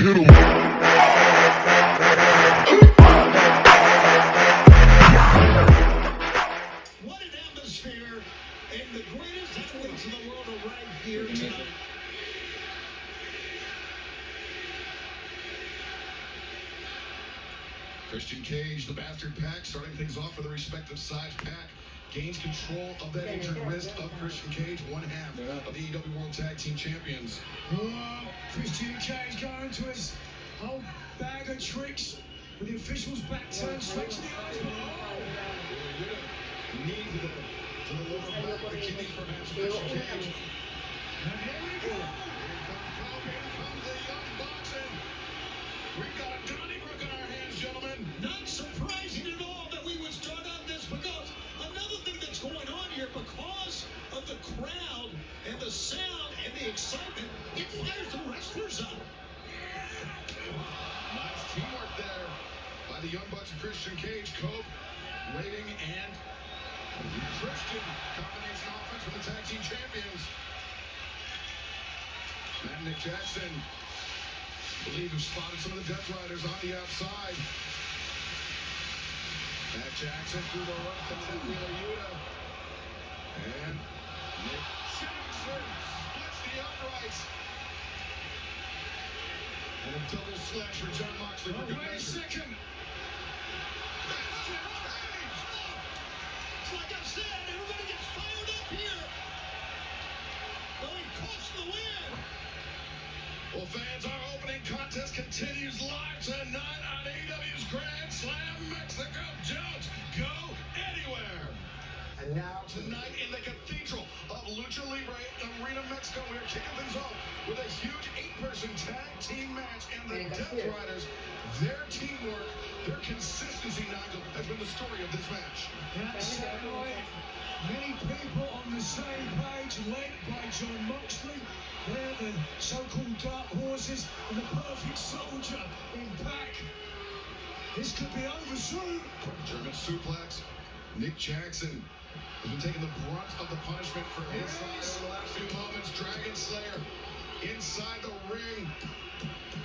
hit 'em. What an atmosphere, and the greatest athletes in the world are right here tonight. Cristian Cage, the bastard pack, starting things off for the respective sides. Pack gains control of that injured wrist of Cristian Cage, one half of the AEW World Tag Team Champions. Whoa, Cristian Cage going to his whole bag of tricks with the official's back turned straight to the eyes. Knee to the lower back, the kidneys perhaps, Cristian Cage. And here we go. Here comes the Young Bucks, and we've got a Donnybrook in our hands, gentlemen. Not surprising at all that we would start on this, because another thing that's going on here, because of the crowd and the sound and the excitement, it fires the wrestlers up. Nice teamwork there by the Young Bucks and Cristian Cage. Cope waiting, and Cristian combination offense for the tag team champions. Matt and Nick Jackson, believe, have spotted some of the Death Riders on the outside. Matt Jackson through the rough to Wheeler Yuta. And Nick Jackson splits the uprights. And a double slash for Jon Moxley for good Wait a measure. second. It's like I said, everybody gets fired up here. Going cost the win. Well, fans, our opening contest continues live tonight on AEW's Grand Slam Mexico. Don't go anywhere. And now, tonight in the Cathedral of Lucha Libre Arena, Mexico, we're kicking things off with a huge 8-person tag team match. And the Death Riders, their teamwork, their consistency, Nigel, has been the story of this match. That's right. Many people on the same page, led by Jon Moxley. They're the so-called Dark Horses and the Perfect Soldier in Pac. This could be over soon. German suplex. Nick Jackson has been taking the brunt of the punishment for inside over the last few moments. Dragon Slayer inside the ring.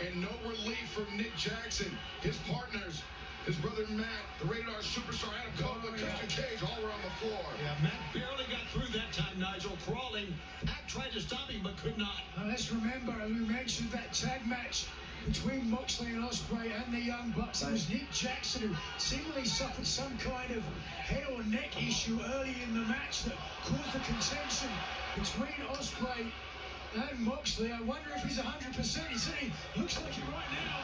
And no relief from Nick Jackson. His partners, his brother Matt, the Rated R Superstar, Adam Cole, and Cristian Cage all were on the floor. Yeah, Matt barely got through that time, Nigel. Crawling. Pac tried to stop him, but could not. Now let's remember, as we mentioned, that tag match between Moxley and Ospreay and the Young Bucks. It was Nick Jackson who seemingly suffered some kind of head or neck issue early in the match that caused the contention between Ospreay and Moxley. I wonder if he's 100%. He said he looks like it right now.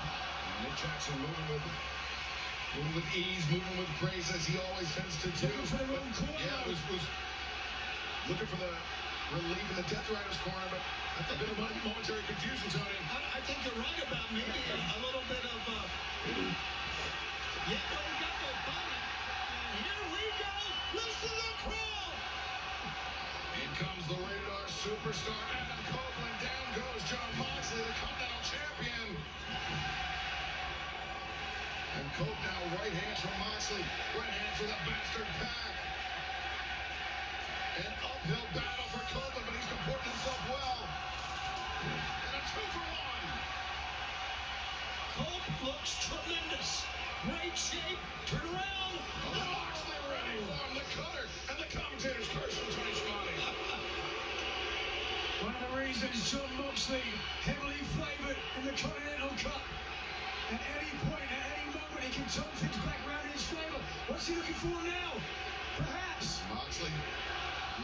Nick Jackson moving with ease, moving with grace, as he always tends to do. Looking for the wrong corner. Yeah, was looking for the relief in the Death Riders corner, but I think a bit of momentary confusion, Tony. I think you're right about maybe a little bit of, yeah, but we got the body. And here we go. Listen to the crowd. In comes the Rated R Superstar, Adam Copeland. Down goes Jon Moxley, the Continental Champion. And Cope now right hands from Moxley, right hands for the bastard Pack. An uphill battle for Copeland, but he's comported himself well. And a 2-for-1. Cope looks tremendous. Great shape. Turn around. Oh, Moxley ready for him, the cutter, and the commentator's curse from Tony Schiavone. One of the reasons Jon Moxley heavily favored in the Continental Cup. At any point, at any moment, he can turn things back around in his favor. What's he looking for now? Perhaps. Moxley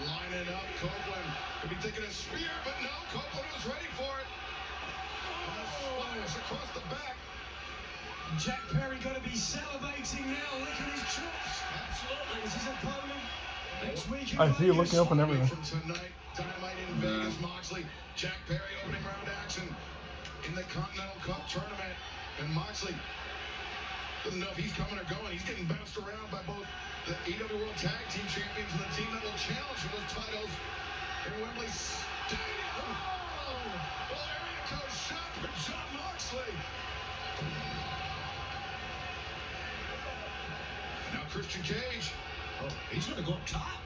lining up. Copeland could be thinking a spear, but no, Copeland was ready for it. And a splash across the back. Jack Perry got to be salivating now, licking his chops. Absolutely. This is opponent. Next week. I see you looking up and everything. From tonight, Dynamite in Vegas, Moxley, Jack Perry opening round action in the Continental Cup tournament. And Moxley doesn't know if he's coming or going. He's getting bounced around by both the AEW World Tag Team Champions and the team that will challenge for those titles in Wembley Stadium. Oh! Well, area code shot for Jon Moxley. Now Cristian Cage. Oh, he's going to go up top.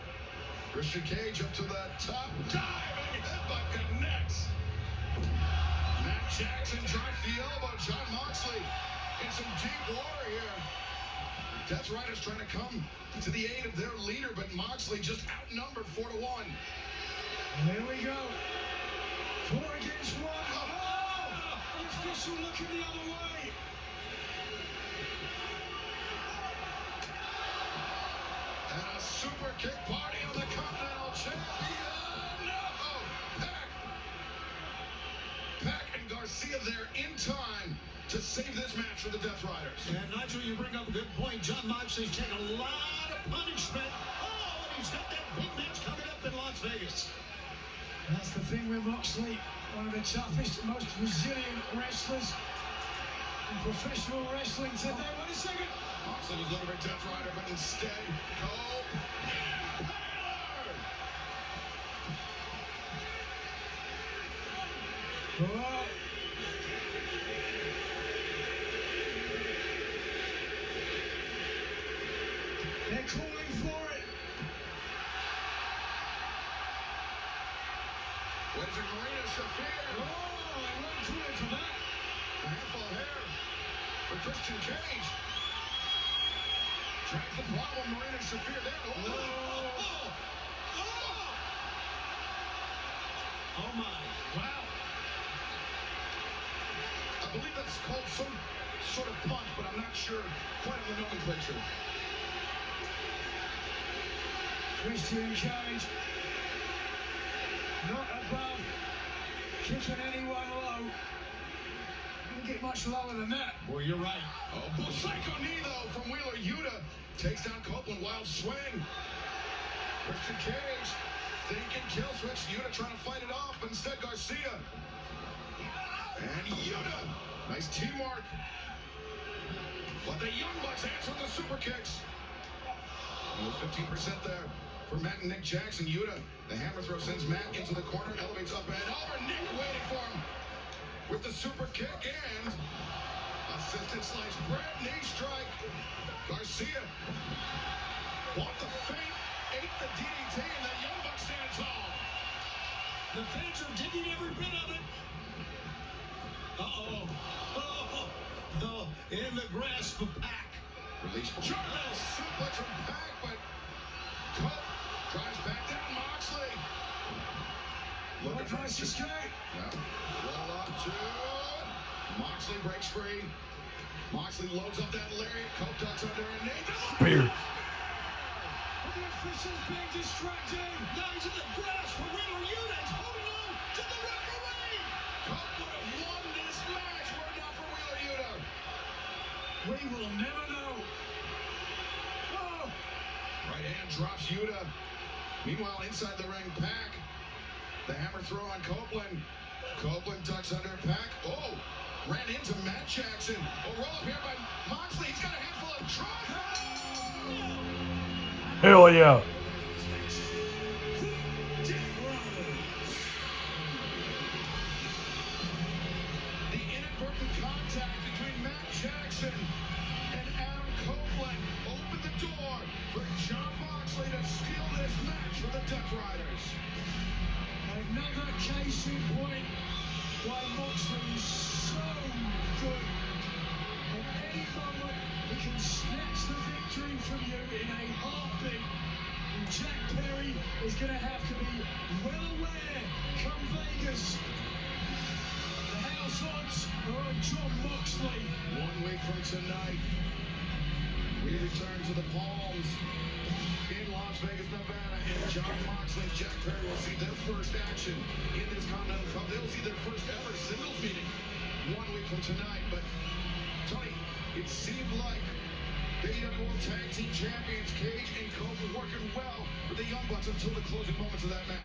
Cristian Cage up to the top. Diving headbutt connects. Matt Jackson drops the elbow. John Moxley in some deep water here. Death Riders trying to come to the aid of their leader, but Moxley just outnumbered 4-1. There we go. 4 against 1. Oh! An official looking the other way. And a super kick party on the Continental Champion. No! Pac and Garcia there in time to save this match for the Death Riders. And Nigel, you bring up a good point. John Moxley's taken a lot of punishment. Oh, and he's got that big match coming up in Las Vegas. That's the thing with Moxley. One of the toughest and most resilient wrestlers in professional wrestling today. Wait a second. Moxley was looking for Death Rider, but instead, Cope Impaler! Oh. They're calling for it. Where's your Marina Shafir? Oh, they won't call it for that. A handful of hair for Christian Cage. Drags the problem, Marina Shafir there. Oh my. Wow. I believe that's called some sort of punch, but I'm not sure quite on the nomenclature. Christian Cage. Not above kicking anyone low. Don't get much lower than that. Well, you're right. Oh, psycho knee, though, from Wheeler Yuta. Takes down Copeland, wild swing. Christian Cage thinking kill switch. Yuta trying to fight it off, but instead Garcia. And Yuta. Nice teamwork. But the Young Bucks answer with the super kicks. 15% there for Matt and Nick Jackson. Yuta, the hammer throw sends Matt into the corner, elevates up and over. Nick waiting for him with the super kick and assisted slice bread, knee strike. Garcia bought the feint, ate the DDT, and the Young Bucks stand tall. The fans are digging every bit of it. Uh-oh. Oh, in the grasp of Pac. Release Charles suplex from Pac, but Cope drives back down Moxley. Looking for a escape. Yeah. Roll up to Moxley breaks free. Moxley loads up that lariat. Cope ducks under a knee. Spear. The official's being distracted. Now he's in the grasp for Wheeler Yuta. He's holding on to the referee. Cope would have won this match were it not for Wheeler Yuta. We will never know. Oh. Right hand drops Yuta. Meanwhile, inside the ring, Pac. The hammer throw on Copeland. Copeland ducks under Pac. Oh, ran into Matt Jackson. Oh, roll up here by Moxley. He's got a handful of drugs. Hell yeah. The inadvertent contact between Matt Jackson and Adam Copeland opened the door for John Moxley to steal this match for the Death Riders. Another case in point why Moxley is so good. At any moment, he can snatch the victory from you in a heartbeat. And Jack Perry is going to have to be well aware come Vegas. The house odds are on John Moxley. 1 week from tonight, we return to the Palms in Las Vegas, Nevada, and John Moxley and Jack Perry will see their first action in this Continental Cup. They will see their first ever singles meeting 1 week from tonight. But, Tony, it seemed like the AEW World Tag Team Champions Cage and Cope were working well with the Young Bucks until the closing moments of that match.